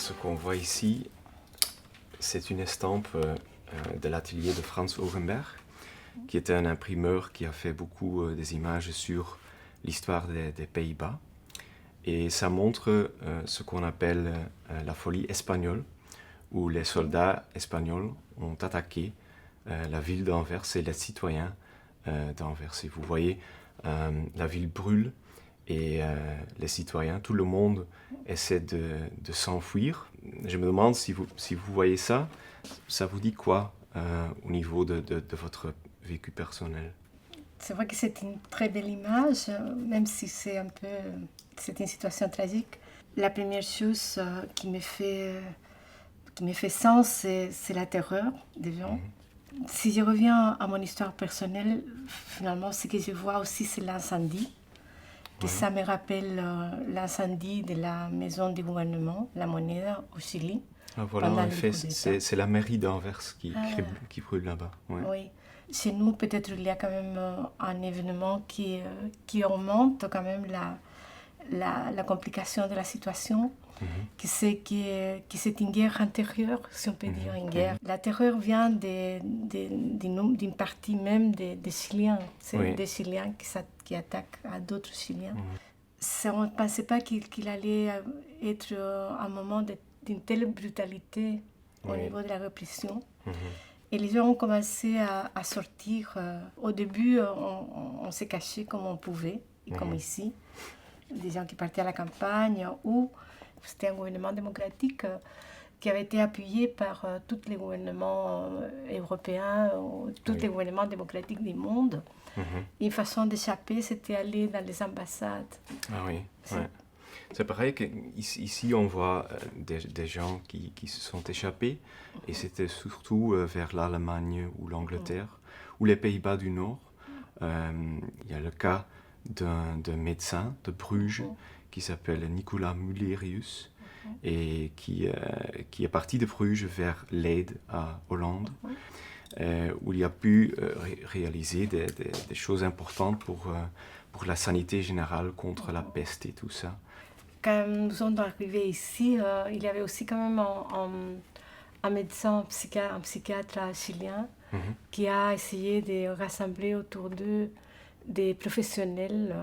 Ce qu'on voit ici, c'est une estampe de l'atelier de Frans Hogenberg, qui était un imprimeur qui a fait beaucoup des images sur l'histoire des Pays-Bas. Et ça montre ce qu'on appelle la folie espagnole, où les soldats espagnols ont attaqué la ville d'Anvers et les citoyens d'Anvers. Et vous voyez, la ville brûle et les citoyens, tout le monde essaie de s'enfuir. Je me demande si vous voyez ça, ça vous dit quoi au niveau de votre vécu personnel? C'est vrai que c'est une très belle image, même si c'est une situation tragique. La première chose qui me fait sens, c'est la terreur des gens. Si je reviens à mon histoire personnelle, finalement, ce que je vois aussi, c'est l'incendie. Que ça me rappelle l'incendie de la maison du gouvernement, la Moneda, au Chili. Ah, voilà, en effet, c'est la mairie d'Anvers qui brûle là-bas. Ouais. Oui. Chez nous, peut-être il y a quand même un événement qui augmente quand même la complication de la situation, qui c'est une guerre intérieure, si on peut dire une guerre. La terreur vient d'une partie même des Chiliens. C'est des Chiliens qui attaquent à d'autres Chiliens. On ne pensait pas qu'il allait être un moment d'une telle brutalité au niveau de la répression. Et les gens ont commencé à sortir. Au début, on s'est caché comme on pouvait, comme ici. Des gens qui partaient à la campagne, ou c'était un gouvernement démocratique qui avait été appuyé par tous les gouvernements européens, tous les gouvernements démocratiques du monde. Une façon d'échapper, c'était aller dans les ambassades. Ah oui, ouais. C'est pareil qu'ici, on voit des gens qui se sont échappés, et c'était surtout vers l'Allemagne ou l'Angleterre, ou les Pays-Bas du Nord. Il y a le cas d'un médecin de Bruges qui s'appelle Nicolas Mullerius, et qui est parti de Bruges vers Leyde, à Hollande, où il a pu réaliser des choses importantes pour la sanité générale contre la peste et tout ça. Quand nous sommes arrivés ici, il y avait aussi quand même un médecin, un psychiatre chilien qui a essayé de rassembler autour d'eux des professionnels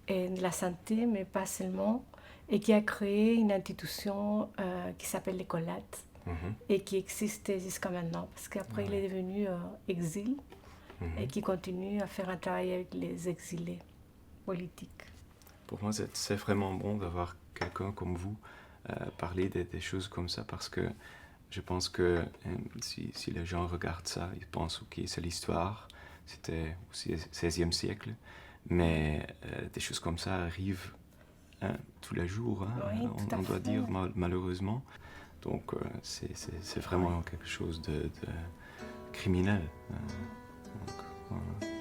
de la santé, mais pas seulement, et qui a créé une institution qui s'appelle l'Écolade et qui existe jusqu'à maintenant, parce qu'après il est devenu exil et qui continue à faire un travail avec les exilés politiques. Pour moi, c'est vraiment bon d'avoir quelqu'un comme vous parler des choses comme ça, parce que je pense que si les gens regardent ça, ils pensent ok, c'est l'histoire, c'était aussi au XVIe siècle, mais des choses comme ça arrivent tous les jours, Oui, on doit dire malheureusement. Donc c'est vraiment quelque chose de criminel. Donc, voilà.